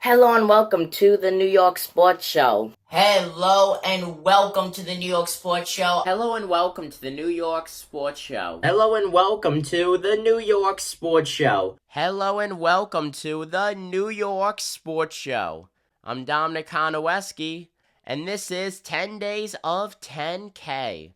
Hello and welcome to the New York Sports Show. Hello and welcome to the New York Sports Show. Hello and welcome to the New York Sports Show. Hello and welcome to the New York Sports Show. Hello and welcome to the New York Sports Show. I'm Dominic Konowski, and this is 10 Days of 10K.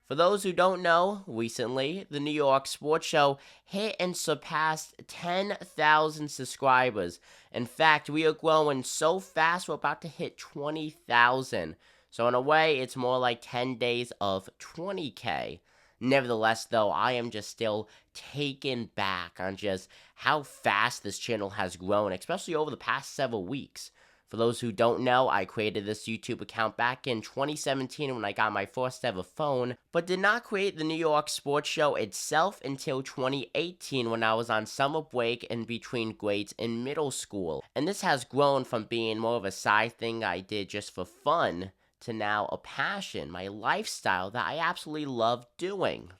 For those who don't know, recently, the New York Sports Show hit and surpassed 10,000 subscribers. In fact, we are growing so fast, we're about to hit 20,000. So in a way, it's more like 10 days of 20K. Nevertheless, though, I am just still taken back on just how fast this channel has grown, especially over the past several weeks. For those who don't know, I created this YouTube account back in 2017 when I got my first ever phone, but did not create the New York Sports Show itself until 2018 when I was on summer break in between grades in middle school. And this has grown from being more of a side thing I did just for fun to now a passion, my lifestyle that I absolutely love doing.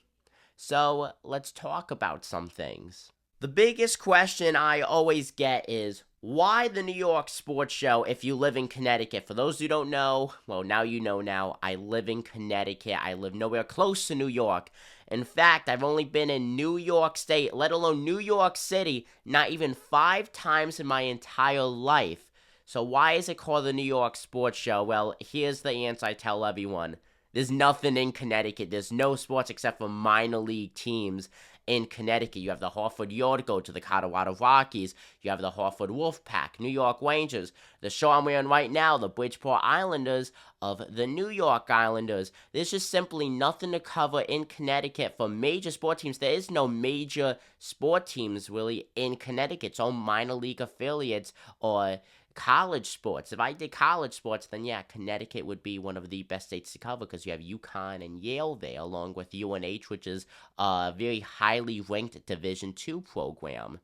So let's talk about some things. The biggest question I always get is, why the New York Sports Show if you live in Connecticut? For those who don't know, well, now you know now, I live in Connecticut. I live nowhere close to New York. In fact, I've only been in New York State, let alone New York City, not even 5 times in my entire life. So why is it called the New York Sports Show? Well, here's the answer I tell everyone. There's nothing in Connecticut. There's no sports except for minor league teams in Connecticut. You have the Hartford Yard-Goats to the Colorado Rockies. You have the Hartford Wolfpack, New York Rangers. The show I'm wearing right now, the Bridgeport Islanders of the New York Islanders. There's just simply nothing to cover in Connecticut for major sport teams. There is no major sport teams really in Connecticut. It's all minor league affiliates or college sports. If I did college sports, then yeah, Connecticut would be one of the best states to cover because you have UConn and Yale there, along with UNH, which is a very highly ranked Division II program.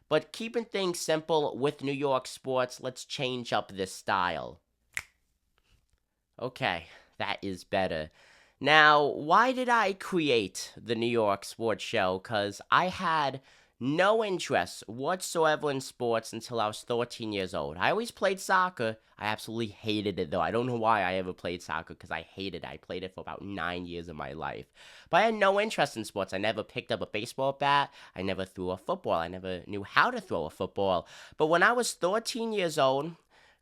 But keeping things simple with New York sports, let's change up this style. Okay, that is better. Now, why did I create the New York Sports Show? Because I had no interest whatsoever in sports until I was 13 years old. I always played soccer. I absolutely hated it, though. I don't know why I ever played soccer, because I hated it. I played it for about 9 years of my life. But I had no interest in sports. I never picked up a baseball bat. I never threw a football. I never knew how to throw a football. But when I was 13 years old,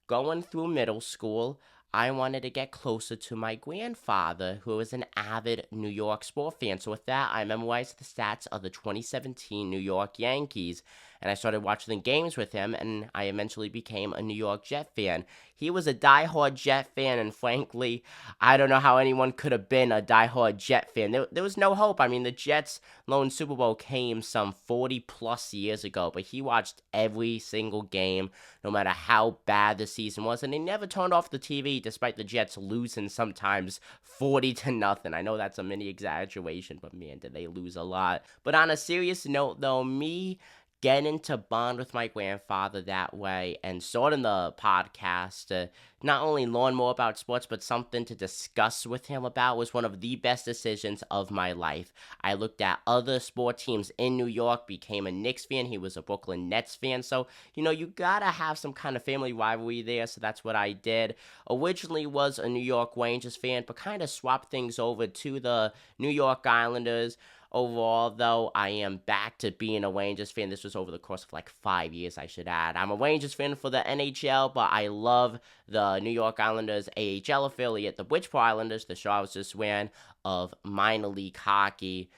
going through middle school, I wanted to get closer to my grandfather, who was an avid New York sport fan. So with that, I memorized the stats of the 2017 New York Yankees, and I started watching the games with him, and I eventually became a New York Jet fan. He was a diehard Jet fan, and frankly, I don't know how anyone could have been a diehard Jet fan. There was no hope. I mean, the Jets' lone Super Bowl came some 40-plus years ago, but he watched every single game, no matter how bad the season was, and he never turned off the TV despite the Jets losing sometimes 40-0. I know that's a mini exaggeration, but man, did they lose a lot. But on a serious note, though, me getting to bond with my grandfather that way and starting the podcast to not only learn more about sports but something to discuss with him about was one of the best decisions of my life. I looked at other sport teams in New York, became a Knicks fan. He was a Brooklyn Nets fan, so you gotta have some kind of family rivalry there, so that's what I did. Originally was a New York Rangers fan, but kind of swapped things over to the New York Islanders. Overall, though, I am back to being a Rangers fan. This was over the course of like 5 years, I should add. I'm a Rangers fan for the NHL, but I love the New York Islanders AHL affiliate, the Bridgeport Islanders, the show I was just wearing, of minor league hockey.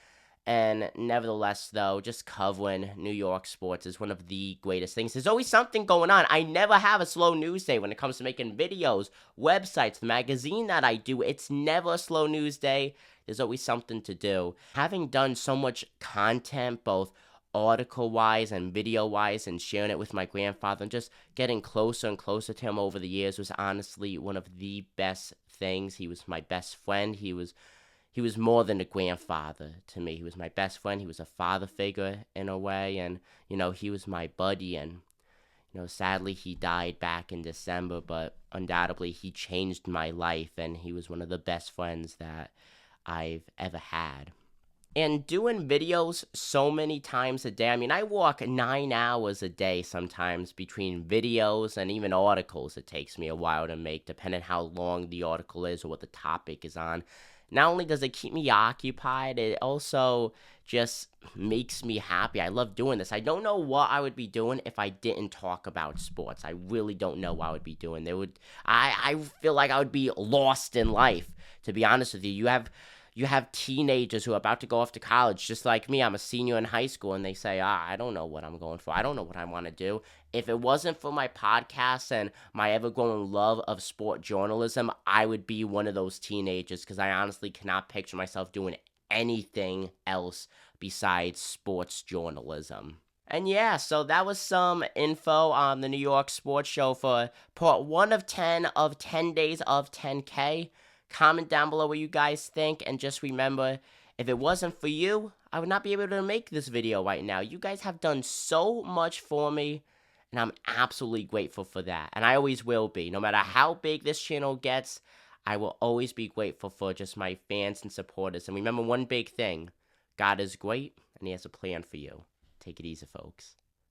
And nevertheless, though, just covering New York sports is one of the greatest things. There's always something going on. I never have a slow news day when it comes to making videos, websites, the magazine that I do. It's never a slow news day. There's always something to do. Having done so much content, both article-wise and video-wise, and sharing it with my grandfather and just getting closer and closer to him over the years was honestly one of the best things. He was my best friend. He was more than a grandfather to me. He was my best friend. He was a father figure in a way, and he was my buddy. And sadly he died back in December, but undoubtedly he changed my life, and he was one of the best friends that I've ever had. And doing videos so many times a day. I mean, I walk 9 hours a day sometimes between videos and even articles. It takes me a while to make, depending how long the article is or what the topic is on. Not only does it keep me occupied, it also just makes me happy. I love doing this. I don't know what I would be doing if I didn't talk about sports. I really don't know what I would be doing. I feel like I would be lost in life, to be honest with you. You have teenagers who are about to go off to college, just like me. I'm a senior in high school, and they say, I don't know what I'm going for. I don't know what I want to do. If it wasn't for my podcast and my ever-growing love of sport journalism, I would be one of those teenagers, because I honestly cannot picture myself doing anything else besides sports journalism. And yeah, so that was some info on the New York Sports Show for part 1 of 10 of 10 days of 10K. Comment down below what you guys think, and just remember, if it wasn't for you, I would not be able to make this video right now. You guys have done so much for me, and I'm absolutely grateful for that, and I always will be. No matter how big this channel gets, I will always be grateful for just my fans and supporters. And remember one big thing, God is great, and He has a plan for you. Take it easy, folks.